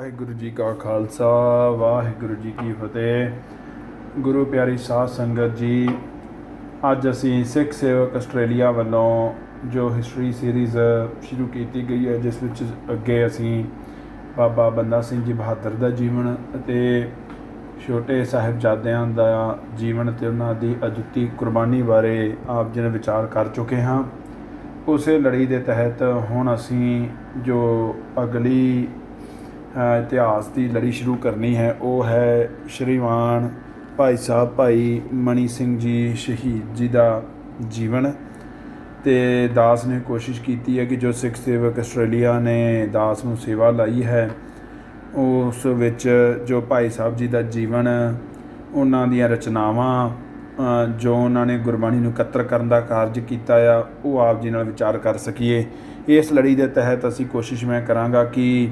ਵਾਹਿਗੁਰੂ ਜੀ ਕਾ ਖਾਲਸਾ ਵਾਹਿਗੁਰੂ ਜੀ ਕੀ ਫਤਿਹ। ਗੁਰੂ ਪਿਆਰੀ ਸਾਧ ਸੰਗਤ ਜੀ, ਅੱਜ ਅਸੀਂ ਸਿੱਖ ਸੇਵਕ ਆਸਟ੍ਰੇਲੀਆ ਵੱਲੋਂ ਜੋ ਹਿਸਟਰੀ ਸੀਰੀਜ਼ ਸ਼ੁਰੂ ਕੀਤੀ ਗਈ ਹੈ, ਜਿਸ ਵਿੱਚ ਅੱਗੇ ਅਸੀਂ ਬਾਬਾ ਬੰਦਾ ਸਿੰਘ ਜੀ ਬਹਾਦਰ ਦਾ ਜੀਵਨ ਅਤੇ ਛੋਟੇ ਸਾਹਿਬਜ਼ਾਦਿਆਂ ਦਾ ਜੀਵਨ ਅਤੇ ਉਹਨਾਂ ਦੀ ਅਦੁੱਤੀ ਕੁਰਬਾਨੀ ਬਾਰੇ ਆਪ ਜੀ ਨਾਲ ਵਿਚਾਰ ਕਰ ਚੁੱਕੇ ਹਾਂ। ਉਸੇ ਲੜੀ ਦੇ ਤਹਿਤ ਹੁਣ ਅਸੀਂ ਜੋ ਅਗਲੀ ਇਤਿਹਾਸ ਦੀ ਲੜੀ ਸ਼ੁਰੂ ਕਰਨੀ ਹੈ, ਉਹ ਹੈ ਸ਼੍ਰੀਮਾਨ ਭਾਈ ਸਾਹਿਬ ਭਾਈ ਮਣੀ ਸਿੰਘ ਜੀ ਸ਼ਹੀਦ ਜੀ ਦਾ ਜੀਵਨ। ਅਤੇ ਦਾਸ ਨੇ ਕੋਸ਼ਿਸ਼ ਕੀਤੀ ਹੈ ਕਿ ਜੋ ਸਿੱਖ ਸੇਵਕ ਆਸਟ੍ਰੇਲੀਆ ਨੇ ਦਾਸ ਨੂੰ ਸੇਵਾ ਲਾਈ ਹੈ, ਉਸ ਵਿੱਚ ਜੋ ਭਾਈ ਸਾਹਿਬ ਜੀ ਦਾ ਜੀਵਨ, ਉਹਨਾਂ ਦੀਆਂ ਰਚਨਾਵਾਂ, ਜੋ ਉਹਨਾਂ ਨੇ ਗੁਰਬਾਣੀ ਨੂੰ ਇਕੱਤਰ ਕਰਨ ਦਾ ਕਾਰਜ ਕੀਤਾ ਆ, ਉਹ ਆਪ ਜੀ ਨਾਲ ਵਿਚਾਰ ਕਰ ਸਕੀਏ। ਇਸ ਲੜੀ ਦੇ ਤਹਿਤ ਅਸੀਂ ਕੋਸ਼ਿਸ਼ ਮੈਂ ਕਰਾਂਗਾ ਕਿ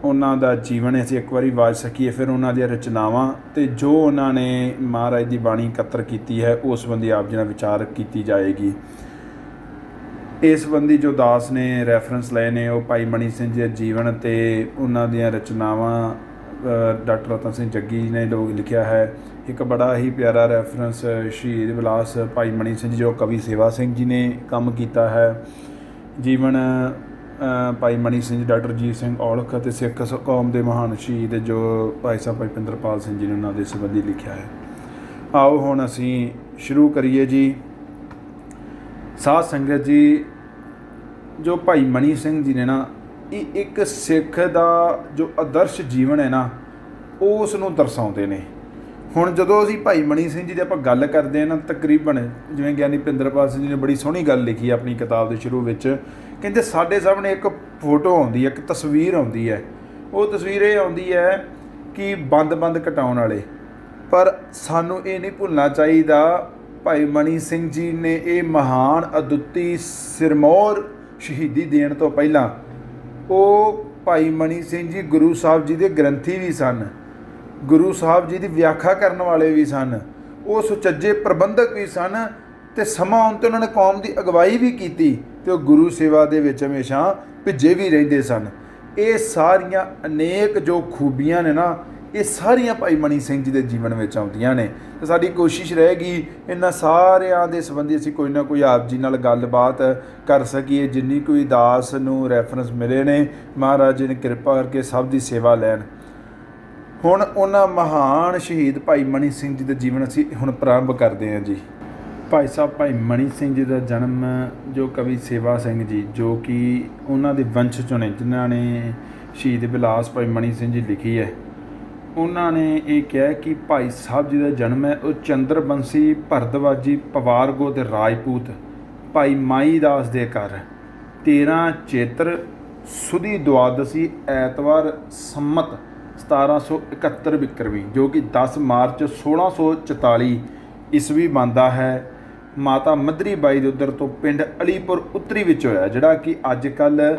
ਉਹਨਾਂ ਦਾ ਜੀਵਨ ਅਸੀਂ ਇੱਕ ਵਾਰੀ ਵਾਚ ਸਕੀਏ, ਫਿਰ ਉਹਨਾਂ ਦੀਆਂ ਰਚਨਾਵਾਂ ਅਤੇ ਜੋ ਉਹਨਾਂ ਨੇ ਮਹਾਰਾਜ ਦੀ ਬਾਣੀ ਇਕੱਤਰ ਕੀਤੀ ਹੈ, ਉਸ ਸੰਬੰਧੀ ਆਪ ਜੀ ਨਾਲ ਵਿਚਾਰ ਕੀਤੀ ਜਾਏਗੀ। ਇਸ ਸੰਬੰਧੀ ਜੋ ਦਾਸ ਨੇ ਰੈਫਰੈਂਸ ਲਏ ਨੇ, ਉਹ ਭਾਈ ਮਣੀ ਸਿੰਘ ਜੀ ਦੇ ਜੀਵਨ ਅਤੇ ਉਹਨਾਂ ਦੀਆਂ ਰਚਨਾਵਾਂ ਡਾਕਟਰ ਰਤਨ ਸਿੰਘ ਜੱਗੀ ਨੇ ਲਿਖਿਆ ਹੈ। ਇੱਕ ਬੜਾ ਹੀ ਪਿਆਰਾ ਰੈਫਰੈਂਸ ਸ਼ਹੀਦ ਵਿਲਾਸ ਭਾਈ ਮਣੀ ਸਿੰਘ ਜੀ, ਜੋ ਕਵੀ ਸੇਵਾ ਸਿੰਘ ਜੀ ਨੇ ਕੰਮ ਕੀਤਾ ਹੈ। ਜੀਵਨ ਭਾਈ ਮਣੀ ਸਿੰਘ ਜੀ, ਡਾਕਟਰ ਜੀਤ ਸਿੰਘ ਔਲਖ ਅਤੇ ਸਿੱਖ ਕੌਮ ਦੇ ਮਹਾਨ ਸ਼ਹੀਦ ਜੋ ਭਾਈ ਸਾਹਿਬ ਭਾਈ ਪਿੰਦਰਪਾਲ ਸਿੰਘ ਜੀ ਨੇ ਉਹਨਾਂ ਦੇ ਸੰਬੰਧੀ ਲਿਖਿਆ ਹੈ। ਆਓ ਹੁਣ ਅਸੀਂ ਸ਼ੁਰੂ ਕਰੀਏ ਜੀ। ਸਾਧ ਸੰਗਤ ਜੀ, ਜੋ ਭਾਈ ਮਣੀ ਸਿੰਘ ਜੀ ਨੇ ਨਾ, ਇਹ ਇੱਕ ਸਿੱਖ ਦਾ ਜੋ ਆਦਰਸ਼ ਜੀਵਨ ਹੈ ਨਾ, ਉਸ ਨੂੰ ਦਰਸਾਉਂਦੇ ਨੇ। ਹੁਣ ਜਦੋਂ ਅਸੀਂ ਭਾਈ ਮਣੀ ਸਿੰਘ ਜੀ ਦੀ ਆਪਾਂ ਗੱਲ ਕਰਦੇ ਹਾਂ ਨਾ, ਤਕਰੀਬਨ ਜਿਵੇਂ ਗਿਆਨੀ ਪਿੰਦਰਪਾਲ ਸਿੰਘ ਜੀ ਨੇ ਬੜੀ ਸੋਹਣੀ ਗੱਲ ਲਿਖੀ ਆਪਣੀ ਕਿਤਾਬ ਦੇ ਸ਼ੁਰੂ ਵਿੱਚ, ਕਹਿੰਦੇ ਸਾਡੇ ਸਾਹਮਣੇ ਇੱਕ ਫੋਟੋ ਆਉਂਦੀ ਹੈ, ਇੱਕ ਤਸਵੀਰ ਆਉਂਦੀ ਹੈ। ਉਹ ਤਸਵੀਰ ਇਹ ਆਉਂਦੀ ਹੈ ਕਿ ਬੰਦ ਕਟਾਉਣ ਵਾਲੇ, ਪਰ ਸਾਨੂੰ ਇਹ ਨਹੀਂ ਭੁੱਲਣਾ ਚਾਹੀਦਾ, ਭਾਈ ਮਣੀ ਸਿੰਘ ਜੀ ਨੇ ਇਹ ਮਹਾਨ ਅਦੁੱਤੀ ਸਿਰਮੌਰ ਸ਼ਹੀਦੀ ਦੇਣ ਤੋਂ ਪਹਿਲਾਂ ਉਹ ਭਾਈ ਮਣੀ ਸਿੰਘ ਜੀ ਗੁਰੂ ਸਾਹਿਬ ਜੀ ਦੇ ਗ੍ਰੰਥੀ ਵੀ ਸਨ, ਗੁਰੂ ਸਾਹਿਬ ਜੀ ਦੀ ਵਿਆਖਿਆ ਕਰਨ ਵਾਲੇ ਵੀ ਸਨ, ਉਹ ਸੁਚੱਜੇ ਪ੍ਰਬੰਧਕ ਵੀ ਸਨ, ਅਤੇ ਸਮਾਂ ਆਉਣ 'ਤੇ ਉਹਨਾਂ ਨੇ ਕੌਮ ਦੀ ਅਗਵਾਈ ਵੀ ਕੀਤੀ, ਅਤੇ ਉਹ ਗੁਰੂ ਸੇਵਾ ਦੇ ਵਿੱਚ ਹਮੇਸ਼ਾ ਭਿੱਜੇ ਵੀ ਰਹਿੰਦੇ ਸਨ। ਇਹ ਸਾਰੀਆਂ ਅਨੇਕ ਜੋ ਖੂਬੀਆਂ ਨੇ ਨਾ, ਇਹ ਸਾਰੀਆਂ ਭਾਈ ਮਣੀ ਸਿੰਘ ਜੀ ਦੇ ਜੀਵਨ ਵਿੱਚ ਆਉਂਦੀਆਂ ਨੇ। ਅਤੇ ਸਾਡੀ ਕੋਸ਼ਿਸ਼ ਰਹੇਗੀ ਇਹਨਾਂ ਸਾਰਿਆਂ ਦੇ ਸੰਬੰਧੀ ਅਸੀਂ ਕੋਈ ਨਾ ਕੋਈ ਆਪ ਜੀ ਨਾਲ ਗੱਲਬਾਤ ਕਰ ਸਕੀਏ। ਜਿੰਨੀ ਕੋਈ ਦਾਸ ਨੂੰ ਰੈਫਰੈਂਸ ਮਿਲੇ ਨੇ, ਮਹਾਰਾਜ ਜੀ ਨੇ ਕਿਰਪਾ ਕਰਕੇ ਸਭ ਦੀ ਸੇਵਾ ਲੈਣ। ਹੁਣ ਉਹਨਾਂ ਮਹਾਨ ਸ਼ਹੀਦ ਭਾਈ ਮਣੀ ਸਿੰਘ ਜੀ ਦਾ ਜੀਵਨ ਅਸੀਂ ਹੁਣ ਪ੍ਰਾਰੰਭ ਕਰਦੇ ਹਾਂ ਜੀ। ਭਾਈ ਸਾਹਿਬ ਭਾਈ ਮਣੀ ਸਿੰਘ ਜੀ ਦਾ ਜਨਮ, ਜੋ ਕਵੀ ਸੇਵਾ ਸਿੰਘ ਜੀ, ਜੋ ਕਿ ਉਹਨਾਂ ਦੇ ਵੰਸ਼ 'ਚੋਂ ਨੇ, ਜਿਨ੍ਹਾਂ ਨੇ ਸ਼ਹੀਦ ਵਿਲਾਸ ਭਾਈ ਮਣੀ ਸਿੰਘ ਜੀ ਲਿਖੀ ਹੈ, ਉਹਨਾਂ ਨੇ ਇਹ ਕਿਹਾ ਕਿ ਭਾਈ ਸਾਹਿਬ ਜੀ ਦਾ ਜਨਮ ਹੈ ਉਹ ਚੰਦਰਬੰਸੀ ਭਰਦਵਾਜੀ ਪਵਾਰਗੋ ਦੇ ਰਾਜਪੂਤ ਭਾਈ ਮਾਈ ਦਾਸ ਦੇ ਘਰ 13 ਚੇਤਰ ਸੁਦੀ ਦੁਆਦਸੀ ਐਤਵਾਰ ਸੰਮਤ 1771 ਬਿਕਰਮੀ, ਜੋ ਕਿ 10 ਮਾਰਚ 1644 ਈਸਵੀ ਬਣਦਾ ਹੈ, ਮਾਤਾ ਮੱਧਰੀ ਬਾਈ ਦੇ ਉੱਧਰ ਤੋਂ ਪਿੰਡ ਅਲੀਪੁਰ ਉੱਤਰੀ ਵਿੱਚ ਹੋਇਆ, ਜਿਹੜਾ ਕਿ ਅੱਜ ਕੱਲ੍ਹ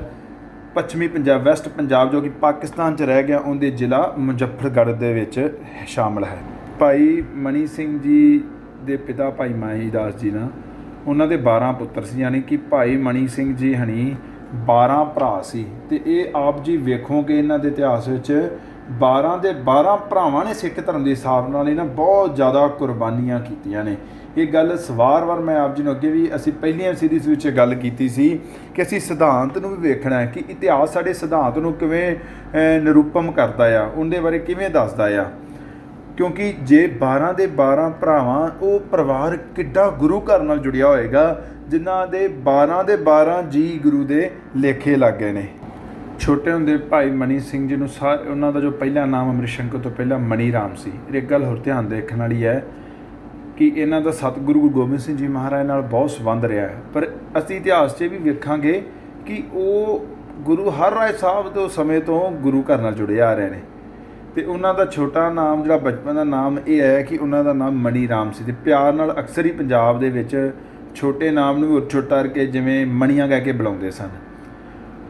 ਪੱਛਮੀ ਪੰਜਾਬ, ਵੈਸਟ ਪੰਜਾਬ, ਜੋ ਕਿ ਪਾਕਿਸਤਾਨ 'ਚ ਰਹਿ ਗਿਆ, ਉਹਦੇ ਜ਼ਿਲ੍ਹਾ ਮੁਜ਼ੱਫਰਗੜ੍ਹ ਦੇ ਵਿੱਚ ਸ਼ਾਮਲ ਹੈ। ਭਾਈ ਮਣੀ ਸਿੰਘ ਜੀ ਦੇ ਪਿਤਾ ਭਾਈ ਮਾਈ ਦਾਸ ਜੀ ਨਾ, ਉਹਨਾਂ ਦੇ 12 ਪੁੱਤਰ ਸੀ, ਯਾਨੀ ਕਿ ਭਾਈ ਮਣੀ ਸਿੰਘ ਜੀ ਹਣੀ 12 ਭਰਾ ਸੀ। ਅਤੇ ਇਹ ਆਪ ਜੀ ਵੇਖੋਗੇ ਇਹਨਾਂ ਦੇ ਇਤਿਹਾਸ ਵਿੱਚ 12 ਦੇ 12 ਭਰਾਵਾਂ ਨੇ ਸਿੱਖ ਧਰਮ ਦੀ ਸਥਾਪਨਾ ਲਈ ਨਾ ਬਹੁਤ ਜ਼ਿਆਦਾ ਕੁਰਬਾਨੀਆਂ ਕੀਤੀਆਂ ਨੇ। ਇਹ ਗੱਲ ਵਾਰ ਮੈਂ ਆਪ ਜੀ ਨੂੰ ਅੱਗੇ ਵੀ ਅਸੀਂ ਪਹਿਲੀਆਂ ਸੀਰੀਜ਼ ਵਿੱਚ ਗੱਲ ਕੀਤੀ ਸੀ ਕਿ ਅਸੀਂ ਸਿਧਾਂਤ ਨੂੰ ਵੀ ਵੇਖਣਾ ਹੈ ਕਿ ਇਤਿਹਾਸ ਸਾਡੇ ਸਿਧਾਂਤ ਨੂੰ ਕਿਵੇਂ ਨਿਰੂਪਮ ਕਰਦਾ ਆ, ਉਹਦੇ ਬਾਰੇ ਕਿਵੇਂ ਦੱਸਦਾ ਆ। ਕਿਉਂਕਿ ਜੇ 12 ਦੇ 12 ਭਰਾਵਾਂ, ਉਹ ਪਰਿਵਾਰ ਕਿੱਡਾ ਗੁਰੂ ਘਰ ਨਾਲ ਜੁੜਿਆ ਹੋਏਗਾ, ਜਿਨ੍ਹਾਂ ਦੇ 12 ਦੇ 12 ਜੀ ਗੁਰੂ ਦੇ ਲੇਖੇ ਲੱਗ ਗਏ ਨੇ। ਛੋਟੇ ਹੁੰਦੇ ਭਾਈ ਮਣੀ ਸਿੰਘ ਜੀ ਨੂੰ ਉਹਨਾਂ ਦਾ ਜੋ ਪਹਿਲਾ ਨਾਮ ਅੰਮ੍ਰਿਤ ਸ਼ੰਕਰ ਤੋਂ ਪਹਿਲਾਂ ਮਣੀ ਰਾਮ ਸੀ। ਇੱਕ ਗੱਲ ਹੋਰ ਧਿਆਨ ਦੇਖਣ ਵਾਲੀ ਹੈ ਕਿ ਇਹਨਾਂ ਦਾ ਸਤਿਗੁਰੂ ਗੁਰੂ ਗੋਬਿੰਦ ਸਿੰਘ ਜੀ ਮਹਾਰਾਜ ਨਾਲ ਬਹੁਤ ਸੰਬੰਧ ਰਿਹਾ ਹੈ, ਪਰ ਅਸੀਂ ਇਤਿਹਾਸ 'ਚ ਵੀ ਵੇਖਾਂਗੇ ਕਿ ਉਹ ਗੁਰੂ ਹਰਿਰਾਏ ਸਾਹਿਬ ਤੋਂ ਸਮੇਂ ਤੋਂ ਗੁਰੂ ਘਰ ਨਾਲ ਜੁੜੇ ਆ ਰਹੇ ਨੇ। ਅਤੇ ਉਹਨਾਂ ਦਾ ਛੋਟਾ ਨਾਮ, ਜਿਹੜਾ ਬਚਪਨ ਦਾ ਨਾਮ, ਇਹ ਹੈ ਕਿ ਉਹਨਾਂ ਦਾ ਨਾਮ ਮਣੀ ਰਾਮ ਸੀ। ਅਤੇ ਪਿਆਰ ਨਾਲ ਅਕਸਰ ਹੀ ਪੰਜਾਬ ਦੇ ਵਿੱਚ ਛੋਟੇ ਨਾਮ ਨੂੰ ਹੋਰ ਛੋਟਾ ਕਰਕੇ ਜਿਵੇਂ ਮਣੀਆਂ ਕਹਿ ਕੇ ਬੁਲਾਉਂਦੇ ਸਨ।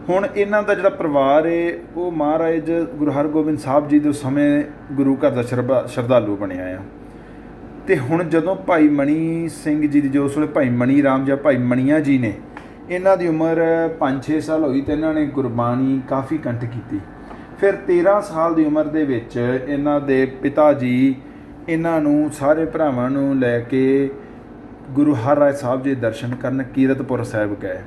ਹੁਣ ਇਹਨਾਂ ਦਾ ਜਿਹੜਾ ਪਰਿਵਾਰ ਹੈ, ਉਹ ਮਹਾਰਾਜ ਗੁਰੂ ਹਰਗੋਬਿੰਦ ਸਾਹਿਬ ਜੀ ਦੇ ਸਮੇਂ ਗੁਰੂ ਘਰ ਦਾ ਸ਼ਰਧਾਲੂ ਬਣਿਆ ਆ। ਅਤੇ ਹੁਣ ਜਦੋਂ ਭਾਈ ਮਣੀ ਸਿੰਘ ਜੀ ਦੀ, ਜੋ ਉਸ ਵੇਲੇ ਭਾਈ ਮਣੀ ਰਾਮ ਜਾਂ ਭਾਈ ਮਣੀਆਂ ਜੀ ਨੇ, ਇਹਨਾਂ ਦੀ ਉਮਰ 5-6 ਸਾਲ ਹੋਈ ਅਤੇ ਇਹਨਾਂ ਨੇ ਗੁਰਬਾਣੀ ਕਾਫੀ ਕੰਠ ਕੀਤੀ। ਫਿਰ 13 ਸਾਲ ਦੀ ਉਮਰ ਦੇ ਵਿੱਚ ਇਹਨਾਂ ਦੇ ਪਿਤਾ ਜੀ ਇਹਨਾਂ ਨੂੰ ਸਾਰੇ ਭਰਾਵਾਂ ਨੂੰ ਲੈ ਕੇ ਗੁਰੂ ਹਰਿਰਾਏ ਸਾਹਿਬ ਜੀ ਦਰਸ਼ਨ ਕਰਨ ਕੀਰਤਪੁਰ ਸਾਹਿਬ ਗਏ।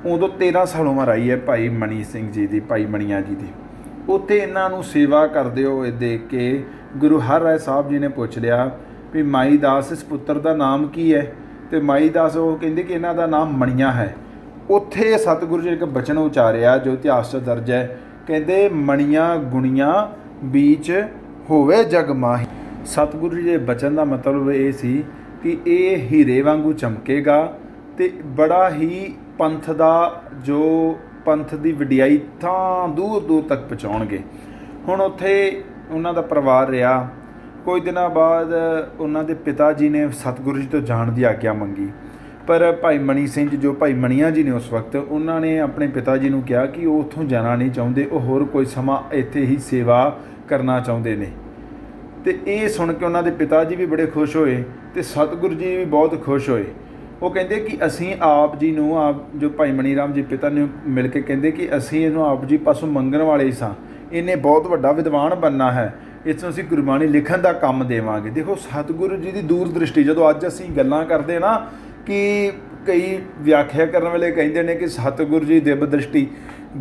ਉਦੋਂ 13 ਸਾਲ ਉਮਰ ਆਈ ਹੈ ਭਾਈ ਮਣੀ ਸਿੰਘ ਜੀ ਦੀ, ਭਾਈ ਮਣੀਆਂ ਜੀ ਦੀ। ਉੱਥੇ ਇਹਨਾਂ ਨੂੰ ਸੇਵਾ ਕਰਦੇ ਹੋਏ ਦੇਖ ਕੇ ਗੁਰੂ ਹਰਿਰਾਏ ਸਾਹਿਬ ਜੀ ਨੇ ਪੁੱਛ ਲਿਆ ਵੀ ਮਾਈ ਦਾਸ ਇਸ ਪੁੱਤਰ ਦਾ ਨਾਮ ਕੀ ਹੈ? ਤੇ ਮਾਈ ਦਾਸ ਉਹ ਕਹਿੰਦੇ ਕਿ ਇਹਨਾਂ ਦਾ ਨਾਮ ਮਣੀਆਂ ਹੈ। ਉੱਥੇ ਸਤਿਗੁਰੂ ਜੀ ਨੇ ਇੱਕ ਬਚਨ ਉਚਾਰਿਆ ਜੋ ਇਤਿਹਾਸ 'ਚ ਦਰਜ ਹੈ, ਕਹਿੰਦੇ ਮਣੀਆਂ ਗੁਣੀਆਂ ਵਿੱਚ ਹੋਵੇ ਜਗ ਮਾਹੀ। ਸਤਿਗੁਰੂ ਜੀ ਦੇ ਬਚਨ ਦਾ ਮਤਲਬ ਇਹ ਸੀ ਕਿ ਇਹ ਹੀਰੇ ਵਾਂਗੂ ਚਮਕੇਗਾ ਤੇ ਬੜਾ ਹੀ ਪੰਥ ਦਾ ਜੋ ਪੰਥ ਦੀ ਵਡਿਆਈ ਤਾਂ ਦੂਰ ਦੂਰ ਤੱਕ ਪਹੁੰਚਾਉਣਗੇ। ਹੁਣ ਉੱਥੇ ਉਹਨਾਂ ਦਾ ਪਰਿਵਾਰ ਰਿਹਾ। ਕੁਝ ਦਿਨਾਂ ਬਾਅਦ ਉਹਨਾਂ ਦੇ ਪਿਤਾ ਜੀ ਨੇ ਸਤਿਗੁਰੂ ਜੀ ਤੋਂ ਜਾਣ ਦੀ ਆਗਿਆ ਮੰਗੀ, ਪਰ ਭਾਈ ਮਣੀ ਸਿੰਘ ਜੋ ਭਾਈ ਮਣੀਆਂ ਜੀ ਨੇ ਉਸ ਵਕਤ ਉਹਨਾਂ ਨੇ ਆਪਣੇ ਪਿਤਾ ਜੀ ਨੂੰ ਕਿਹਾ ਕਿ ਉਹ ਉੱਥੋਂ ਜਾਣਾ ਨਹੀਂ ਚਾਹੁੰਦੇ, ਉਹ ਹੋਰ ਕੋਈ ਸਮਾਂ ਇੱਥੇ ਹੀ ਸੇਵਾ ਕਰਨਾ ਚਾਹੁੰਦੇ ਨੇ। ਤੇ ਇਹ ਸੁਣ ਕੇ ਉਹਨਾਂ ਦੇ ਪਿਤਾ ਜੀ ਵੀ ਬੜੇ ਖੁਸ਼ ਹੋਏ ਤੇ ਸਤਿਗੁਰੂ ਜੀ ਵੀ ਬਹੁਤ ਖੁਸ਼ ਹੋਏ। ਉਹ ਕਹਿੰਦੇ ਕਿ ਅਸੀਂ ਆਪ ਜੀ ਨੂੰ, ਆਪ ਜੋ ਭਾਈ ਮਣੀ ਰਾਮ ਜੀ ਪਿਤਾ ਨੂੰ ਮਿਲ ਕੇ ਕਹਿੰਦੇ ਕਿ ਅਸੀਂ ਇਹਨੂੰ ਆਪ ਜੀ ਪਾਸੋਂ ਮੰਗਣ ਵਾਲੇ ਹੀ ਸਾਂ, ਇਹਨੇ ਬਹੁਤ ਵੱਡਾ ਵਿਦਵਾਨ ਬਣਨਾ ਹੈ, ਇਸ ਨੂੰ ਅਸੀਂ ਗੁਰਬਾਣੀ ਲਿਖਣ ਦਾ ਕੰਮ ਦੇਵਾਂਗੇ। ਦੇਖੋ ਸਤਿਗੁਰੂ ਜੀ ਦੀ ਦੂਰ ਦ੍ਰਿਸ਼ਟੀ। ਜਦੋਂ ਅੱਜ ਅਸੀਂ ਗੱਲਾਂ ਕਰਦੇ ਨਾ ਕਿ ਕਈ ਵਿਆਖਿਆ ਕਰਨ ਵਾਲੇ ਕਹਿੰਦੇ ਨੇ ਕਿ ਸਤਿਗੁਰੂ ਜੀ ਦਿਵ ਦ੍ਰਿਸ਼ਟੀ,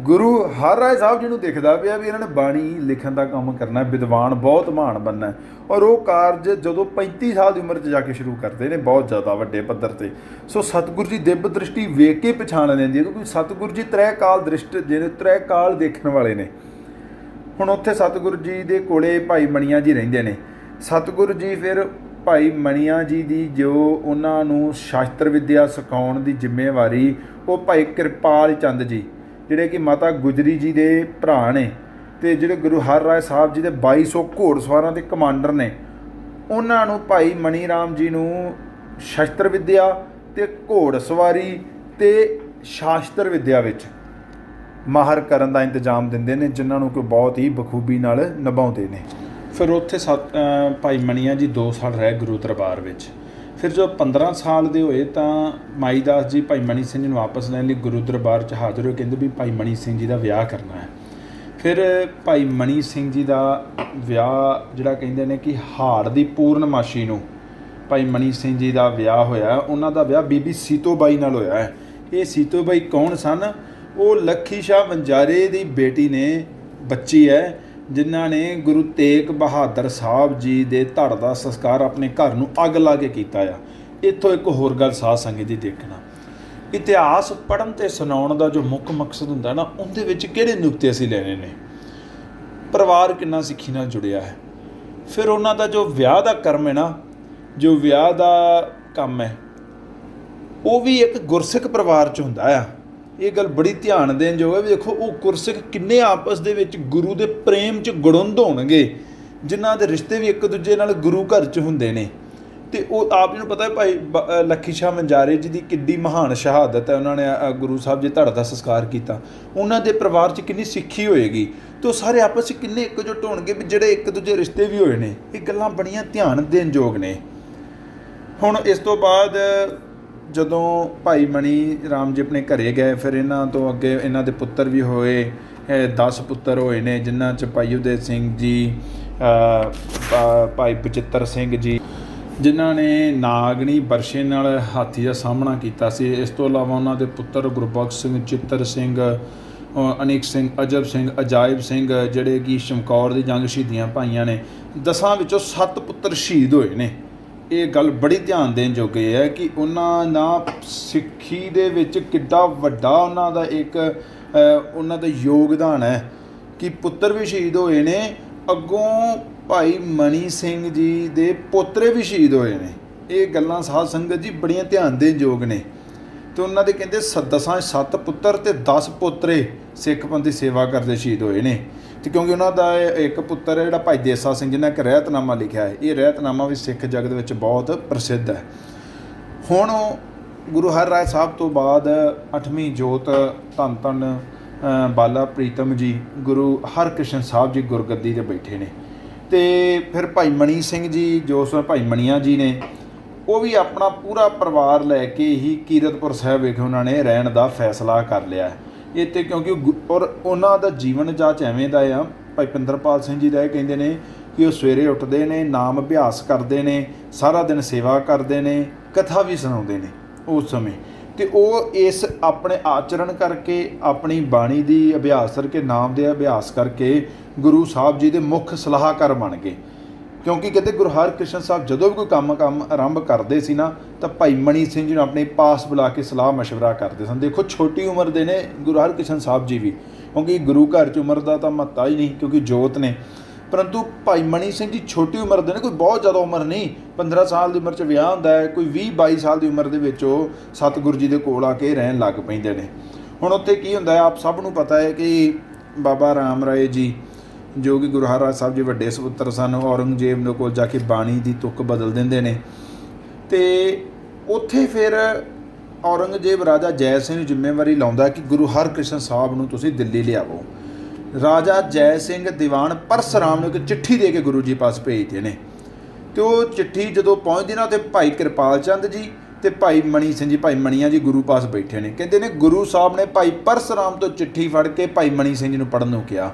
ਗੁਰੂ ਹਰਿਰਾਏ ਸਾਹਿਬ ਜੀ ਨੂੰ ਦਿਖਦਾ ਪਿਆ ਵੀ ਇਹਨਾਂ ਨੇ ਬਾਣੀ ਲਿਖਣ ਦਾ ਕੰਮ ਕਰਨਾ, ਵਿਦਵਾਨ ਬਹੁਤ ਮਹਾਨ ਬਣਨਾ। ਔਰ ਉਹ ਕਾਰਜ ਜਦੋਂ 35 ਸਾਲ ਦੀ ਉਮਰ 'ਚ ਜਾ ਕੇ ਸ਼ੁਰੂ ਕਰਦੇ ਨੇ ਬਹੁਤ ਜ਼ਿਆਦਾ ਵੱਡੇ ਪੱਧਰ 'ਤੇ। ਸੋ ਸਤਿਗੁਰੂ ਜੀ ਦਿਵ ਦ੍ਰਿਸ਼ਟੀ ਵੇਖ ਕੇ ਪਛਾਣ ਲੈਂਦੀ ਹੈ, ਕਿਉਂਕਿ ਸਤਿਗੁਰੂ ਜੀ ਤ੍ਰੈ ਕਾਲ ਦ੍ਰਿਸ਼ਟ ਜਿਹੜੇ ਤ੍ਰੈ ਕਾਲ ਦੇਖਣ ਵਾਲੇ ਨੇ। ਹੁਣ ਉੱਥੇ ਸਤਿਗੁਰੂ ਜੀ ਦੇ ਕੋਲੇ ਭਾਈ ਮਣੀਆਂ ਜੀ ਰਹਿੰਦੇ ਨੇ। ਸਤਿਗੁਰੂ ਜੀ ਫਿਰ ਭਾਈ ਮਣੀਆਂ ਜੀ ਦੀ ਜੋ ਉਹਨਾਂ ਨੂੰ ਸ਼ਾਸਤਰ ਵਿੱਦਿਆ ਸਿਖਾਉਣ ਦੀ ਜ਼ਿੰਮੇਵਾਰੀ ਉਹ ਭਾਈ ਕਿਰਪਾਲ ਚੰਦ ਜੀ ਜਿਹੜੇ ਕਿ ਮਾਤਾ ਗੁਜਰੀ ਜੀ ਦੇ ਭਰਾ ਨੇ ਤੇ ਜਿਹੜੇ ਗੁਰੂ ਹਰਿਰਾਏ ਸਾਹਿਬ ਜੀ ਦੇ 2200 ਘੋੜਸਵਾਰਾਂ ਦੇ ਕਮਾਂਡਰ ਨੇ, ਉਹਨਾਂ ਨੂੰ ਭਾਈ ਮਣੀ ਰਾਮ ਜੀ ਨੂੰ ਸ਼ਸਤਰ ਵਿੱਦਿਆ ਤੇ ਘੋੜਸਵਾਰੀ ਤੇ ਸ਼ਾਸਤਰ ਵਿੱਦਿਆ ਵਿੱਚ ਮਾਹਰ ਕਰਨ ਦਾ ਇੰਤਜ਼ਾਮ ਦਿੰਦੇ ਨੇ, ਜਿਨ੍ਹਾਂ ਨੂੰ ਕੋਈ ਬਹੁਤ ਹੀ ਬਖੂਬੀ ਨਾਲ ਨਿਭਾਉਂਦੇ ਨੇ। ਫਿਰ ਉੱਥੇ ਭਾਈ ਮਣੀਆਂ ਜੀ 2 ਸਾਲ ਰਹੇ ਗੁਰੂ ਦਰਬਾਰ ਵਿੱਚ। ਫਿਰ ਜਦੋਂ 15 ਸਾਲ ਦੇ ਹੋਏ ਤਾਂ ਮਾਈ ਦਾਸ ਜੀ ਭਾਈ ਮਣੀ ਸਿੰਘ ਜੀ ਨੂੰ ਵਾਪਸ ਲੈਣ ਲਈ ਗੁਰੂ ਦਰਬਾਰ 'ਚ ਹਾਜ਼ਰ ਹੋਏ। ਕਹਿੰਦੇ ਵੀ ਭਾਈ ਮਣੀ ਸਿੰਘ ਜੀ ਦਾ ਵਿਆਹ ਕਰਨਾ ਹੈ। ਫਿਰ ਭਾਈ ਮਣੀ ਸਿੰਘ ਜੀ ਦਾ ਵਿਆਹ ਜਿਹੜਾ ਕਹਿੰਦੇ ਨੇ ਕਿ ਹਾੜ ਦੀ ਪੂਰਨਮਾਸ਼ੀ ਨੂੰ ਭਾਈ ਮਣੀ ਸਿੰਘ ਜੀ ਦਾ ਵਿਆਹ ਹੋਇਆ। ਉਹਨਾਂ ਦਾ ਵਿਆਹ ਬੀਬੀ ਸੀਤੋ ਬਾਈ ਨਾਲ ਹੋਇਆ ਹੈ। ਇਹ ਸੀਤੋ ਬਾਈ ਕੌਣ ਸਨ? ਉਹ ਲੱਖੀ ਸ਼ਾਹ ਵਣਜਾਰੇ ਦੀ ਬੇਟੀ ਨੇ, ਬੱਚੀ ਹੈ, ਜਿਨ੍ਹਾਂ ਨੇ ਗੁਰੂ ਤੇਗ ਬਹਾਦਰ ਸਾਹਿਬ ਜੀ ਦੇ ਧੜ ਦਾ ਸੰਸਕਾਰ ਆਪਣੇ ਘਰ ਨੂੰ ਅੱਗ ਲਾ ਕੇ ਕੀਤਾ ਆ। ਇੱਥੋਂ ਇੱਕ ਹੋਰ ਗੱਲ ਸਾਧ ਸੰਗਤ ਜੀ ਦੇਖਣਾ, ਇਤਿਹਾਸ ਪੜ੍ਹਨ ਅਤੇ ਸੁਣਾਉਣ ਦਾ ਜੋ ਮੁੱਖ ਮਕਸਦ ਹੁੰਦਾ ਨਾ, ਉਹਦੇ ਵਿੱਚ ਕਿਹੜੇ ਨੁਕਤੇ ਅਸੀਂ ਲੈਣੇ ਨੇ, ਪਰਿਵਾਰ ਕਿੰਨਾ ਸਿੱਖੀ ਨਾਲ ਜੁੜਿਆ ਹੈ। ਫਿਰ ਉਹਨਾਂ ਦਾ ਜੋ ਵਿਆਹ ਦਾ ਕਰਮ ਹੈ ਨਾ, ਜੋ ਵਿਆਹ ਦਾ ਕੰਮ ਹੈ, ਉਹ ਵੀ ਇੱਕ ਗੁਰਸਿੱਖ ਪਰਿਵਾਰ 'ਚ ਹੁੰਦਾ ਆ। ਇਹ ਗੱਲ ਬੜੀ ਧਿਆਨ ਦੇਣ ਯੋਗ ਹੈ ਵੀ ਦੇਖੋ ਉਹ ਗੁਰਸਿੱਖ ਕਿੰਨੇ ਆਪਸ ਦੇ ਵਿੱਚ ਗੁਰੂ ਦੇ ਪ੍ਰੇਮ 'ਚ ਗੁੜੁੰਦ ਹੋਣਗੇ, ਜਿਨ੍ਹਾਂ ਦੇ ਰਿਸ਼ਤੇ ਵੀ ਇੱਕ ਦੂਜੇ ਨਾਲ ਗੁਰੂ ਘਰ 'ਚ ਹੁੰਦੇ ਨੇ। ਅਤੇ ਉਹ ਆਪ ਜੀ ਨੂੰ ਪਤਾ ਹੈ ਭਾਈ ਲੱਖੀ ਸ਼ਾਹ ਵਣਜਾਰੇ ਜੀ ਦੀ ਕਿੱਡੀ ਮਹਾਨ ਸ਼ਹਾਦਤ ਹੈ। ਉਹਨਾਂ ਨੇ ਗੁਰੂ ਸਾਹਿਬ ਜੀ ਧੜ ਦਾ ਸੰਸਕਾਰ ਕੀਤਾ। ਉਹਨਾਂ ਦੇ ਪਰਿਵਾਰ 'ਚ ਕਿੰਨੀ ਸਿੱਖੀ ਹੋਏਗੀ ਅਤੇ ਉਹ ਸਾਰੇ ਆਪਸ 'ਚ ਕਿੰਨੇ ਇਕਜੁੱਟ ਹੋਣਗੇ ਵੀ ਜਿਹੜੇ ਇੱਕ ਦੂਜੇ ਰਿਸ਼ਤੇ ਵੀ ਹੋਏ ਨੇ। ਇਹ ਗੱਲਾਂ ਬੜੀਆਂ ਧਿਆਨ ਦੇਣ ਯੋਗ ਨੇ। ਹੁਣ ਇਸ ਤੋਂ ਬਾਅਦ ਜਦੋਂ ਭਾਈ ਮਣੀ ਰਾਮ ਜੀ ਆਪਣੇ ਘਰੇ ਗਏ, ਫਿਰ ਇਹਨਾਂ ਤੋਂ ਅੱਗੇ ਇਹਨਾਂ ਦੇ ਪੁੱਤਰ ਵੀ ਹੋਏ, 10 ਪੁੱਤਰ ਹੋਏ ਨੇ, ਜਿਨ੍ਹਾਂ 'ਚ ਭਾਈ ਉਦੈ ਸਿੰਘ ਜੀ, ਭਾਈ ਬਚਿੱਤਰ ਸਿੰਘ ਜੀ, ਜਿਨ੍ਹਾਂ ਨੇ ਨਾਗਣੀ ਬਰਛੇ ਨਾਲ ਹਾਥੀ ਦਾ ਸਾਹਮਣਾ ਕੀਤਾ ਸੀ। ਇਸ ਤੋਂ ਇਲਾਵਾ ਉਹਨਾਂ ਦੇ ਪੁੱਤਰ ਗੁਰਬਖਸ਼ ਸਿੰਘ, ਚਿੱਤਰ ਸਿੰਘ, ਅਨੇਕ ਸਿੰਘ, ਅਜਬ ਸਿੰਘ, ਅਜਾਇਬ ਸਿੰਘ, ਜਿਹੜੇ ਕਿ ਚਮਕੌਰ ਦੀ ਜੰਗ ਸ਼ਹੀਦੀਆਂ ਪਾਈਆਂ ਨੇ। 10 ਵਿੱਚੋਂ 7 ਪੁੱਤਰ ਸ਼ਹੀਦ ਹੋਏ ਨੇ। ਇਹ ਗੱਲ ਬੜੀ ਧਿਆਨ ਦੇਣ ਯੋਗ ਹੈ ਕਿ ਉਹਨਾਂ ਦਾ ਸਿੱਖੀ ਦੇ ਵਿੱਚ ਕਿੱਡਾ ਵੱਡਾ ਉਹਨਾਂ ਦਾ ਇੱਕ ਉਹਨਾਂ ਦਾ ਯੋਗਦਾਨ ਹੈ ਕਿ ਪੁੱਤਰ ਵੀ ਸ਼ਹੀਦ ਹੋਏ ਨੇ, ਅੱਗੋਂ ਭਾਈ ਮਣੀ ਸਿੰਘ ਜੀ ਦੇ ਪੋਤਰੇ ਵੀ ਸ਼ਹੀਦ ਹੋਏ ਨੇ। ਇਹ ਗੱਲਾਂ ਸਾਧ ਸੰਗਤ ਜੀ ਬੜੀਆਂ ਧਿਆਨ ਦੇਣ ਯੋਗ ਨੇ। ਅਤੇ ਉਹਨਾਂ ਦੇ ਕਹਿੰਦੇ 7 ਪੁੱਤਰ ਅਤੇ 10 ਪੋਤਰੇ ਸਿੱਖ ਪੰਥ ਦੀ ਸੇਵਾ ਕਰਦੇ ਸ਼ਹੀਦ ਹੋਏ ਨੇ। ਅਤੇ ਕਿਉਂਕਿ ਉਹਨਾਂ ਦਾ ਇੱਕ ਪੁੱਤਰ ਹੈ ਜਿਹੜਾ ਭਾਈ ਦੇਸਾ ਸਿੰਘ, ਜਿਹਨੇ ਇੱਕ ਰਹਿਤਨਾਮਾ ਲਿਖਿਆ ਹੈ। ਇਹ ਰਹਿਤਨਾਮਾ ਵੀ ਸਿੱਖ ਜਗਤ ਵਿੱਚ ਬਹੁਤ ਪ੍ਰਸਿੱਧ ਹੈ। ਹੁਣ ਗੁਰੂ ਹਰਿਰਾਏ ਸਾਹਿਬ ਤੋਂ ਬਾਅਦ 8ਵੀਂ ਜੋਤ ਧੰਨ ਧੰਨ ਬਾਲਾ ਪ੍ਰੀਤਮ ਜੀ ਗੁਰੂ ਹਰਕ੍ਰਿਸ਼ਨ ਸਾਹਿਬ ਜੀ ਗੁਰਗੱਦੀ 'ਤੇ ਬੈਠੇ ਨੇ। ਅਤੇ ਫਿਰ ਭਾਈ ਮਣੀ ਸਿੰਘ ਜੀ ਜੋ ਭਾਈ ਮਣੀਆਂ ਜੀ ਨੇ, ਉਹ ਵੀ ਆਪਣਾ ਪੂਰਾ ਪਰਿਵਾਰ ਲੈ ਕੇ ਹੀ ਕੀਰਤਪੁਰ ਸਾਹਿਬ ਵਿਖੇ ਉਹਨਾਂ ਨੇ ਰਹਿਣ ਦਾ ਫੈਸਲਾ ਕਰ ਲਿਆ। ਇਹ ਤੇ ਕਿਉਂਕਿ ਔਰ ਉਹਨਾਂ ਦਾ ਜੀਵਨ ਜਾਚ ਐਵੇਂ ਦਾ ਆ। ਭਾਈ ਪਿੰਦਰਪਾਲ ਸਿੰਘ ਜੀ ਦਾ ਇਹ ਕਹਿੰਦੇ ਨੇ ਕਿ ਉਹ ਸਵੇਰੇ ਉੱਠਦੇ ਨੇ, ਨਾਮ ਅਭਿਆਸ ਕਰਦੇ ਨੇ, ਸਾਰਾ ਦਿਨ ਸੇਵਾ ਕਰਦੇ ਨੇ, ਕਥਾ ਵੀ ਸੁਣਾਉਂਦੇ ਨੇ ਉਸ ਸਮੇਂ। ਅਤੇ ਉਹ ਇਸ ਆਪਣੇ ਆਚਰਣ ਕਰਕੇ, ਆਪਣੀ ਬਾਣੀ ਦੀ ਅਭਿਆਸ ਕਰਕੇ, ਨਾਮ ਦੇ ਅਭਿਆਸ ਕਰਕੇ ਗੁਰੂ ਸਾਹਿਬ ਜੀ ਦੇ ਮੁੱਖ ਸਲਾਹਕਾਰ ਬਣ ਗਏ। ਕਿਉਂਕਿ ਕਹਿੰਦੇ ਗੁਰੂ ਹਰਕ੍ਰਿਸ਼ਨ ਸਾਹਿਬ ਜਦੋਂ ਵੀ ਕੋਈ ਕੰਮ ਆਰੰਭ ਕਰਦੇ ਸੀ ਨਾ, ਤਾਂ ਭਾਈ ਮਣੀ ਸਿੰਘ ਜੀ ਨੂੰ ਆਪਣੇ ਪਾਸ ਬੁਲਾ ਕੇ ਸਲਾਹ ਮਸ਼ਵਰਾ ਕਰਦੇ ਸਨ। ਦੇਖੋ ਛੋਟੀ ਉਮਰ ਦੇ ਨੇ ਗੁਰੂ ਹਰਕ੍ਰਿਸ਼ਨ ਸਾਹਿਬ ਜੀ ਵੀ, ਕਿਉਂਕਿ ਗੁਰੂ ਘਰ 'ਚ ਉਮਰ ਦਾ ਤਾਂ ਮਹੱਤਤਾ ਹੀ ਨਹੀਂ, ਕਿਉਂਕਿ ਜੋਤ ਨੇ। ਪਰੰਤੂ ਭਾਈ ਮਣੀ ਸਿੰਘ ਜੀ ਛੋਟੀ ਉਮਰ ਦੇ ਨੇ, ਕੋਈ ਬਹੁਤ ਜ਼ਿਆਦਾ ਉਮਰ ਨਹੀਂ। 15 ਸਾਲ ਦੀ ਉਮਰ 'ਚ ਵਿਆਹ ਹੁੰਦਾ ਹੈ, ਕੋਈ 20-22 ਸਾਲ ਦੀ ਉਮਰ ਦੇ ਵਿੱਚ ਉਹ ਸਤਿਗੁਰੂ ਜੀ ਦੇ ਕੋਲ ਆ ਕੇ ਰਹਿਣ ਲੱਗ ਪੈਂਦੇ ਨੇ। ਹੁਣ ਉੱਥੇ ਕੀ ਹੁੰਦਾ ਹੈ, ਆਪ ਸਭ ਨੂੰ ਪਤਾ ਹੈ ਕਿ ਬਾਬਾ ਰਾਮ ਰਾਏ ਜੀ ਜੋ ਕਿ ਗੁਰੂ ਹਰਰਾਏ ਸਾਹਿਬ ਜੀ ਵੱਡੇ ਸਪੁੱਤਰ ਸਨ, ਔਰੰਗਜ਼ੇਬ ਦੇ ਕੋਲ ਜਾ ਕੇ ਬਾਣੀ ਦੀ ਤੁਕ ਬਦਲ ਦਿੰਦੇ ਨੇ। ਅਤੇ ਉੱਥੇ ਫਿਰ ਔਰੰਗਜ਼ੇਬ ਰਾਜਾ ਜੈ ਸਿੰਘ ਨੂੰ ਜ਼ਿੰਮੇਵਾਰੀ ਲਾਉਂਦਾ ਕਿ ਗੁਰੂ ਹਰਕ੍ਰਿਸ਼ਨ ਸਾਹਿਬ ਨੂੰ ਤੁਸੀਂ ਦਿੱਲੀ ਲਿਆਵੋ। ਰਾਜਾ ਜੈ ਸਿੰਘ ਦੀਵਾਨ ਪਰਸਰਾਮ ਨੂੰ ਇੱਕ ਚਿੱਠੀ ਦੇ ਕੇ ਗੁਰੂ ਜੀ ਪਾਸ ਭੇਜਦੇ ਨੇ। ਅਤੇ ਉਹ ਚਿੱਠੀ ਜਦੋਂ ਪਹੁੰਚਦੀ ਨਾ, ਤੇ ਭਾਈ ਕਿਰਪਾਲ ਚੰਦ ਜੀ ਅਤੇ ਭਾਈ ਮਣੀ ਸਿੰਘ ਜੀ, ਭਾਈ ਮਣੀਆਂ ਜੀ ਗੁਰੂ ਪਾਸ ਬੈਠੇ ਨੇ। ਕਹਿੰਦੇ ਨੇ ਗੁਰੂ ਸਾਹਿਬ ਨੇ ਭਾਈ ਪਰਸਰਾਮ ਤੋਂ ਚਿੱਠੀ ਫੜ ਕੇ ਭਾਈ ਮਣੀ ਸਿੰਘ ਜੀ ਨੂੰ ਪੜ੍ਹਨ ਨੂੰ ਕਿਹਾ।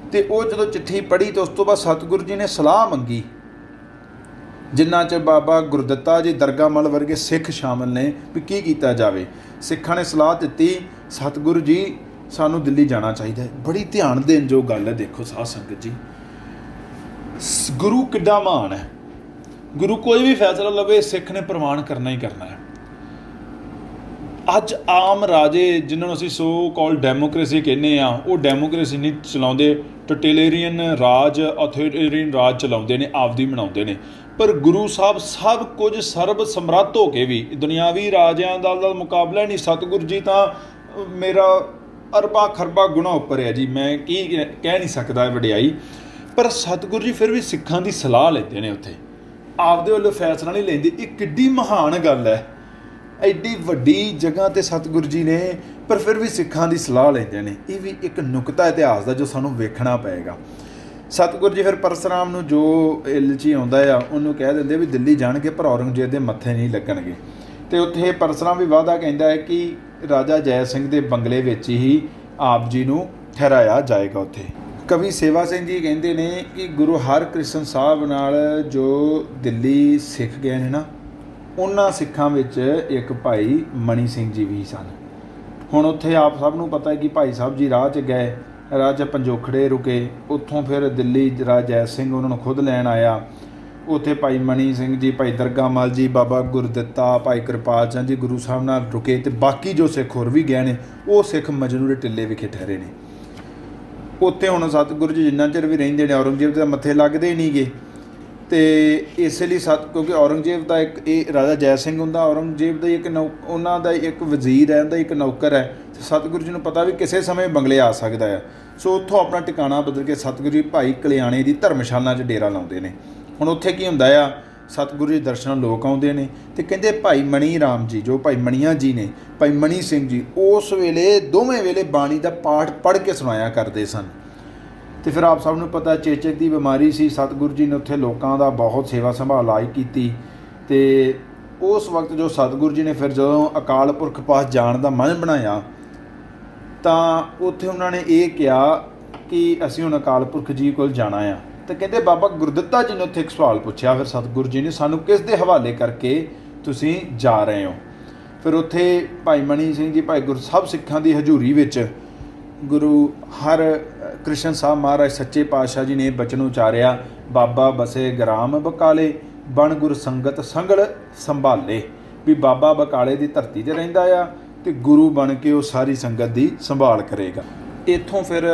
ਅਤੇ ਉਹ ਜਦੋਂ ਚਿੱਠੀ ਪੜ੍ਹੀ ਤਾਂ ਉਸ ਤੋਂ ਬਾਅਦ ਸਤਿਗੁਰੂ ਜੀ ਨੇ ਸਲਾਹ ਮੰਗੀ, ਜਿਨ੍ਹਾਂ 'ਚ ਬਾਬਾ ਗੁਰਦਿੱਤਾ ਜੀ, ਦਰਗਾ ਮੱਲ ਵਰਗੇ ਸਿੱਖ ਸ਼ਾਮਲ ਨੇ, ਵੀ ਕੀ ਕੀਤਾ ਜਾਵੇ। ਸਿੱਖਾਂ ਨੇ ਸਲਾਹ ਦਿੱਤੀ, ਸਤਿਗੁਰੂ ਜੀ ਸਾਨੂੰ ਦਿੱਲੀ ਜਾਣਾ ਚਾਹੀਦਾ ਹੈ। ਬੜੀ ਧਿਆਨ ਦੇਣ ਜੋ ਗੱਲ ਹੈ। ਦੇਖੋ ਸਾਧ ਸੰਗਤ ਜੀ, ਗੁਰੂ ਕਿੱਡਾ ਮਹਾਨ ਹੈ। ਗੁਰੂ ਕੋਈ ਵੀ ਫੈਸਲਾ ਲਵੇ, ਸਿੱਖ ਨੇ ਪ੍ਰਵਾਨ ਕਰਨਾ ਹੀ ਕਰਨਾ ਹੈ। ਅੱਜ ਆਮ ਰਾਜੇ ਜਿਨ੍ਹਾਂ ਨੂੰ ਅਸੀਂ ਸੋ ਕਾਲ ਡੈਮੋਕ੍ਰੇਸੀ ਕਹਿੰਦੇ ਆ, ਉਹ ਡੈਮੋਕ੍ਰੇਸੀ ਨਹੀਂ ਚਲਾਉਂਦੇ, ਟੋਟੇਲੇਰੀਅਨ ਰਾਜ, ਅਥੋਰੀਟੇਰੀਅਨ ਰਾਜ ਚਲਾਉਂਦੇ ਨੇ, ਆਪਦੀ ਬਣਾਉਂਦੇ ਨੇ। ਪਰ ਗੁਰੂ ਸਾਹਿਬ ਸਭ ਕੁਝ ਸਰਬ ਸਮਰੱਥ ਹੋ ਕੇ ਵੀ ਦੁਨਿਆਵੀ ਰਾਜਿਆਂ ਦਾ ਮੁਕਾਬਲਾ ਨਹੀਂ। ਸਤਿਗੁਰੂ ਜੀ ਤਾਂ ਮੇਰਾ ਅਰਬਾਂ ਖਰਬਾਂ ਗੁਣਾ ਉੱਪਰ ਹੈ ਜੀ, ਮੈਂ ਕੀ ਕਹਿ ਨਹੀਂ ਸਕਦਾ ਵਡਿਆਈ। ਪਰ ਸਤਿਗੁਰੂ ਜੀ ਫਿਰ ਵੀ ਸਿੱਖਾਂ ਦੀ ਸਲਾਹ ਲੈਂਦੇ ਨੇ, ਉੱਥੇ ਆਪਦੇ ਵੱਲੋਂ ਫੈਸਲਾ ਨਹੀਂ ਲੈਂਦੇ। ਇਹ ਕਿੱਡੀ ਮਹਾਨ ਗੱਲ ਹੈ। ਐਡੀ ਵੱਡੀ ਜਗ੍ਹਾ 'ਤੇ ਸਤਿਗੁਰੂ ਜੀ ਨੇ, ਪਰ ਫਿਰ ਵੀ ਸਿੱਖਾਂ ਦੀ ਸਲਾਹ ਲੈਂਦੇ ਨੇ। ਇਹ ਵੀ ਇੱਕ ਨੁਕਤਾ ਇਤਿਹਾਸ ਦਾ ਜੋ ਸਾਨੂੰ ਵੇਖਣਾ ਪਏਗਾ। ਸਤਿਗੁਰੂ ਜੀ ਫਿਰ ਪਰਸਰਾਮ ਨੂੰ ਜੋ ਇਲਚੀ ਆਉਂਦਾ ਆ, ਉਹਨੂੰ ਕਹਿ ਦਿੰਦੇ ਵੀ ਦਿੱਲੀ ਜਾਣਗੇ, ਪਰ ਔਰੰਗਜ਼ੇਬ ਦੇ ਮੱਥੇ ਨਹੀਂ ਲੱਗਣਗੇ। ਅਤੇ ਉੱਥੇ ਪਰਸਰਾਮ ਵੀ ਵਾਅਦਾ ਕਹਿੰਦਾ ਹੈ ਕਿ ਰਾਜਾ ਜੈ ਸਿੰਘ ਦੇ ਬੰਗਲੇ ਵਿੱਚ ਹੀ ਆਪ ਜੀ ਨੂੰ ਠਹਿਰਾਇਆ ਜਾਏਗਾ। ਉੱਥੇ ਕਵੀ ਸੇਵਾ ਸਿੰਘ ਜੀ ਕਹਿੰਦੇ ਨੇ ਕਿ ਗੁਰੂ ਹਰਕ੍ਰਿਸ਼ਨ ਸਾਹਿਬ ਨਾਲ ਜੋ ਦਿੱਲੀ ਸਿੱਖ ਗਏ ਨੇ ਨਾ, ਉਹਨਾਂ ਸਿੱਖਾਂ ਵਿੱਚ ਇੱਕ ਭਾਈ ਮਣੀ ਸਿੰਘ ਜੀ ਵੀ ਸਨ। ਹੁਣ ਉੱਥੇ ਆਪ ਸਭ ਨੂੰ ਪਤਾ ਹੈ ਕਿ ਭਾਈ ਸਾਹਿਬ ਜੀ ਰਾਹ 'ਚ ਗਏ, ਰਾਹ 'ਚ ਪੰਜੋਖੜੇ ਰੁਕੇ, ਉੱਥੋਂ ਫਿਰ ਦਿੱਲੀ ਰਾਜਾ ਜੈ ਸਿੰਘ ਉਹਨਾਂ ਨੂੰ ਖੁਦ ਲੈਣ ਆਇਆ। ਉੱਥੇ ਭਾਈ ਮਣੀ ਸਿੰਘ ਜੀ, ਭਾਈ ਦਰਗਾ ਮੱਲ ਜੀ, ਬਾਬਾ ਗੁਰਦਿੱਤਾ, ਭਾਈ ਕਿਰਪਾਲ ਚੰਦ ਜੀ ਗੁਰੂ ਸਾਹਿਬ ਨਾਲ ਰੁਕੇ। ਅਤੇ ਬਾਕੀ ਜੋ ਸਿੱਖ ਹੋਰ ਵੀ ਗਏ ਨੇ, ਉਹ ਸਿੱਖ ਮਜਨੂ ਦੇ ਟਿੱਲੇ ਵਿਖੇ ਠਹਿਰੇ ਨੇ। ਉੱਥੇ ਹੁਣ ਸਤਿਗੁਰੂ ਜੀ ਜਿੰਨਾ ਚਿਰ ਵੀ ਰਹਿੰਦੇ ਨੇ, ਔਰੰਗਜ਼ੇਬ ਦੇ ਮੱਥੇ ਲੱਗਦੇ ਹੀ ਨਹੀਂ ਗੇ। ਅਤੇ ਇਸੇ ਲਈ ਕਿਉਂਕਿ ਔਰੰਗਜ਼ੇਬ ਦਾ ਇੱਕ ਇਹ ਰਾਜਾ ਜੈ ਸਿੰਘ ਹੁੰਦਾ, ਔਰੰਗਜ਼ੇਬ ਦਾ ਇੱਕ ਉਹਨਾਂ ਦਾ ਇੱਕ ਵਜ਼ੀਰ ਹੈ, ਉਹਦਾ ਇੱਕ ਨੌਕਰ ਹੈ। ਸਤਿਗੁਰੂ ਜੀ ਨੂੰ ਪਤਾ ਵੀ ਕਿਸੇ ਸਮੇਂ ਬੰਗਲੇ ਆ ਸਕਦਾ ਹੈ। ਸੋ ਉੱਥੋਂ ਆਪਣਾ ਟਿਕਾਣਾ ਬਦਲ ਕੇ ਸਤਿਗੁਰੂ ਜੀ ਭਾਈ ਕਲਿਆਣੇ ਦੀ ਧਰਮਸ਼ਾਲਾ 'ਚ ਡੇਰਾ ਲਾਉਂਦੇ ਨੇ। ਹੁਣ ਉੱਥੇ ਕੀ ਹੁੰਦਾ ਆ, ਸਤਿਗੁਰੂ ਜੀ ਦਰਸ਼ਨਾਂ ਲੋਕ ਆਉਂਦੇ ਨੇ। ਅਤੇ ਕਹਿੰਦੇ ਭਾਈ ਮਣੀ ਰਾਮ ਜੀ, ਜੋ ਭਾਈ ਮਣੀਆਂ ਜੀ ਨੇ, ਭਾਈ ਮਣੀ ਸਿੰਘ ਜੀ, ਉਸ ਵੇਲੇ ਦੋਵੇਂ ਵੇਲੇ ਬਾਣੀ ਦਾ ਪਾਠ ਪੜ੍ਹ ਕੇ ਸੁਣਾਇਆ ਕਰਦੇ ਸਨ। ਅਤੇ ਫਿਰ ਆਪ ਸਭ ਨੂੰ ਪਤਾ ਚੇਚਕ ਦੀ ਬਿਮਾਰੀ ਸੀ। ਸਤਿਗੁਰੂ ਜੀ ਨੇ ਉੱਥੇ ਲੋਕਾਂ ਦਾ ਬਹੁਤ ਸੇਵਾ ਸੰਭਾਲ ਇਲਾਜ ਕੀਤੀ। ਅਤੇ ਉਸ ਵਕਤ ਜੋ ਸਤਿਗੁਰੂ ਜੀ ਨੇ ਫਿਰ ਜਦੋਂ ਅਕਾਲ ਪੁਰਖ ਪਾਸ ਜਾਣ ਦਾ ਮਨ ਬਣਾਇਆ, ਤਾਂ ਉੱਥੇ ਉਹਨਾਂ ਨੇ ਇਹ ਕਿਹਾ ਕਿ ਅਸੀਂ ਹੁਣ ਅਕਾਲ ਪੁਰਖ ਜੀ ਕੋਲ ਜਾਣਾ ਆ। ਤਾਂ ਕਹਿੰਦੇ ਬਾਬਾ ਗੁਰਦਿੱਤਾ ਜੀ ਨੇ ਉੱਥੇ ਇੱਕ ਸਵਾਲ ਪੁੱਛਿਆ, ਫਿਰ ਸਤਿਗੁਰੂ ਜੀ ਨੇ, ਸਾਨੂੰ ਕਿਸ ਦੇ ਹਵਾਲੇ ਕਰਕੇ ਤੁਸੀਂ ਜਾ ਰਹੇ ਹੋ। ਫਿਰ ਉੱਥੇ ਭਾਈ ਮਣੀ ਸਿੰਘ ਜੀ, ਭਾਈ ਗੁਰ ਸਭ ਸਿੱਖਾਂ ਦੀ ਹਜ਼ੂਰੀ ਵਿੱਚ ਗੁਰੂ ਹਰਕ੍ਰਿਸ਼ਨ ਸਾਹਿਬ ਮਹਾਰਾਜ ਸੱਚੇ ਪਾਤਸ਼ਾਹ ਜੀ ਨੇ ਬਚਨ ਉਚਾਰਿਆ, ਬਾਬਾ ਬਸੇ ਗ੍ਰਾਮ ਬਕਾਲੇ, ਬਣ ਗੁਰ ਸੰਗਤ ਸੰਗਲ ਸੰਭਾਲੇ। ਵੀ ਬਾਬਾ ਬਕਾਲੇ ਦੀ ਧਰਤੀ 'ਤੇ ਰਹਿੰਦਾ ਆ, ਅਤੇ ਗੁਰੂ ਬਣ ਕੇ ਉਹ ਸਾਰੀ ਸੰਗਤ ਦੀ ਸੰਭਾਲ ਕਰੇਗਾ। ਇੱਥੋਂ ਫਿਰ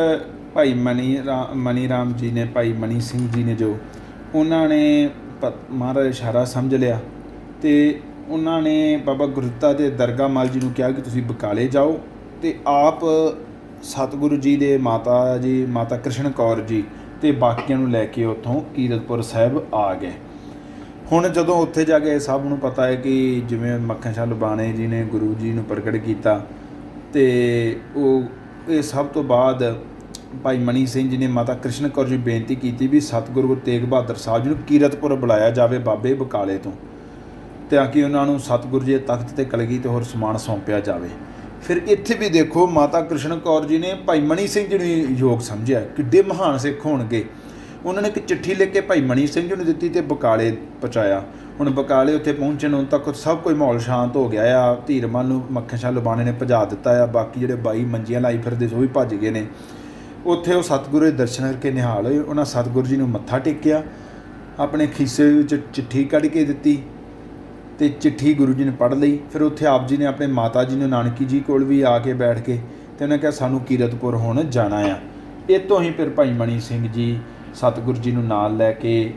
ਭਾਈ ਮਣੀ ਰਾਮ ਜੀ ਨੇ, ਭਾਈ ਮਣੀ ਸਿੰਘ ਜੀ ਨੇ, ਜੋ ਉਹਨਾਂ ਨੇ ਮਹਾਰਾਜ ਇਸ਼ਾਰਾ ਸਮਝ ਲਿਆ। ਅਤੇ ਉਹਨਾਂ ਨੇ ਬਾਬਾ ਗੁਰਦਿੱਤਾ ਦੇ ਦਰਗਾ ਮੱਲ ਜੀ ਨੂੰ ਕਿਹਾ ਕਿ ਤੁਸੀਂ ਬਕਾਲੇ ਜਾਓ। ਅਤੇ ਆਪ ਸਤਿਗੁਰੂ ਜੀ ਦੇ ਮਾਤਾ ਕ੍ਰਿਸ਼ਨ ਕੌਰ ਜੀ ਅਤੇ ਬਾਕੀਆਂ ਨੂੰ ਲੈ ਕੇ ਉੱਥੋਂ ਕੀਰਤਪੁਰ ਸਾਹਿਬ ਆ ਗਏ। ਹੁਣ ਜਦੋਂ ਉੱਥੇ ਜਾ ਕੇ ਸਭ ਨੂੰ ਪਤਾ ਹੈ ਕਿ ਜਿਵੇਂ ਮੱਖਣ ਸ਼ਾਹ ਲੁਬਾਣੇ ਜੀ ਨੇ ਗੁਰੂ ਜੀ ਨੂੰ ਪ੍ਰਗਟ ਕੀਤਾ, ਅਤੇ ਇਹ ਸਭ ਤੋਂ ਬਾਅਦ ਭਾਈ ਮਣੀ ਸਿੰਘ ਜੀ ਨੇ ਮਾਤਾ ਕ੍ਰਿਸ਼ਨ ਕੌਰ ਜੀ ਬੇਨਤੀ ਕੀਤੀ ਵੀ ਸਤਿਗੁਰੂ ਗੁਰੂ ਤੇਗ ਬਹਾਦਰ ਸਾਹਿਬ ਜੀ ਨੂੰ ਕੀਰਤਪੁਰ ਬੁਲਾਇਆ ਜਾਵੇ ਬਾਬੇ ਬਕਾਲੇ ਤੋਂ, ਤਾਂ ਕਿ ਉਹਨਾਂ ਨੂੰ ਸਤਿਗੁਰੂ ਜੀ ਦੇ ਤਖਤ 'ਤੇ ਕਲਗੀ ਅਤੇ ਹੋਰ ਸਮਾਨ ਸੌਂਪਿਆ ਜਾਵੇ। ਫਿਰ ਇੱਥੇ ਵੀ ਦੇਖੋ ਮਾਤਾ ਕ੍ਰਿਸ਼ਨ ਕੌਰ ਜੀ ਨੇ ਭਾਈ ਮਣੀ ਸਿੰਘ ਜੀ ਨੂੰ ਯੋਗ ਸਮਝਿਆ, ਕਿੱਡੇ ਮਹਾਨ ਸਿੱਖ ਹੋਣਗੇ। ਉਹਨਾਂ ਨੇ ਇੱਕ ਚਿੱਠੀ ਲਿਖ ਕੇ ਭਾਈ ਮਣੀ ਸਿੰਘ ਜੀ ਨੂੰ ਦਿੱਤੀ ਅਤੇ ਬਕਾਲੇ ਪਹੁੰਚਾਇਆ। ਹੁਣ ਬਕਾਲੇ ਉੱਥੇ ਪਹੁੰਚਣ ਹੁਣ ਤੱਕ ਸਭ ਕੋਈ ਮਾਹੌਲ ਸ਼ਾਂਤ ਹੋ ਗਿਆ ਆ। ਧੀਰਮਲ ਨੂੰ ਮੱਖਣ ਸ਼ਾਹ ਲੁਬਾਣੇ ਨੇ ਭਜਾ ਦਿੱਤਾ ਆ, ਬਾਕੀ ਜਿਹੜੇ 22 ਮੰਜੀਆਂ ਲਾਈ ਫਿਰਦੇ ਸੀ ਉਹ ਵੀ ਭੱਜ ਗਏ ਨੇ। ਉੱਥੇ ਉਹ ਸਤਿਗੁਰੂ ਦੇ ਦਰਸ਼ਨ ਕਰਕੇ ਨਿਹਾਲ ਹੋਏ। ਉਹਨਾਂ ਸਤਿਗੁਰੂ ਜੀ ਨੂੰ ਮੱਥਾ ਟੇਕਿਆ, ਆਪਣੇ ਖੀਸੇ ਵਿੱਚ ਚਿੱਠੀ ਕੱਢ ਕੇ ਦਿੱਤੀ ਅਤੇ ਚਿੱਠੀ ਗੁਰੂ ਜੀ ਨੇ ਪੜ੍ਹ ਲਈ। ਫਿਰ ਉੱਥੇ ਆਪ ਜੀ ਨੇ ਆਪਣੇ ਮਾਤਾ ਜੀ ਨੂੰ ਨਾਨਕੀ ਜੀ ਕੋਲ ਵੀ ਆ ਕੇ ਬੈਠ ਕੇ ਅਤੇ ਉਹਨੇ ਕਿਹਾ ਸਾਨੂੰ ਕੀਰਤਪੁਰ ਹੁਣ ਜਾਣਾ ਆ। ਇੱਥੋਂ ਹੀ ਫਿਰ ਭਾਈ ਮਣੀ ਸਿੰਘ ਜੀ ਸਤਿਗੁਰੂ ਜੀ ਨੂੰ ਨਾਲ ਲੈ ਕੇ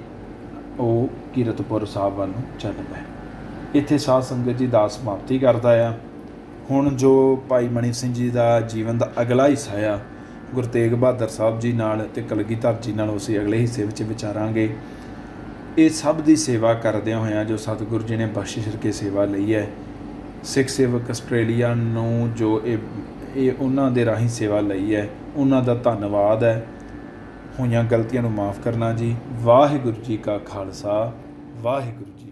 ਉਹ ਕੀਰਤਪੁਰ ਸਾਹਿਬ ਵੱਲ ਨੂੰ ਚੱਲ ਪਏ। ਇੱਥੇ ਸਾਧ ਸੰਗਤ ਜੀ ਦਾਸ ਸਮਾਪਤੀ ਕਰਦਾ ਆ। ਹੁਣ ਜੋ ਭਾਈ ਮਣੀ ਸਿੰਘ ਜੀ ਦਾ ਜੀਵਨ ਦਾ ਅਗਲਾ ਹਿੱਸਾ ਆ, ਗੁਰੂ ਤੇਗ ਬਹਾਦਰ ਸਾਹਿਬ ਜੀ ਨਾਲ ਅਤੇ ਕਲਗੀਧਰ ਜੀ ਨਾਲ ਅਸੀਂ ਅਗਲੇ ਹਿੱਸੇ ਵਿੱਚ ਵਿਚਾਰਾਂਗੇ। ਇਹ ਸਭ ਦੀ ਸੇਵਾ ਕਰਦਿਆਂ ਹੋਇਆਂ ਜੋ ਸਤਿਗੁਰੂ ਜੀ ਨੇ ਬਖਸ਼ਿਸ਼ ਕਰਕੇ ਸੇਵਾ ਲਈ ਹੈ, ਸਿੱਖ ਸੇਵਕ ਆਸਟ੍ਰੇਲੀਆ ਨੂੰ ਜੋ ਇਹ ਉਹਨਾਂ ਦੇ ਰਾਹੀਂ ਸੇਵਾ ਲਈ ਹੈ, ਉਹਨਾਂ ਦਾ ਧੰਨਵਾਦ ਹੈ। ਹੋਈਆਂ ਗਲਤੀਆਂ ਨੂੰ ਮਾफ़ ਕਰਨਾ ਜੀ। ਵਾਹਿਗੁਰੂ ਜੀ ਕਾ ਖਾਲਸਾ, ਵਾਹਿਗੁਰੂ ਜੀ।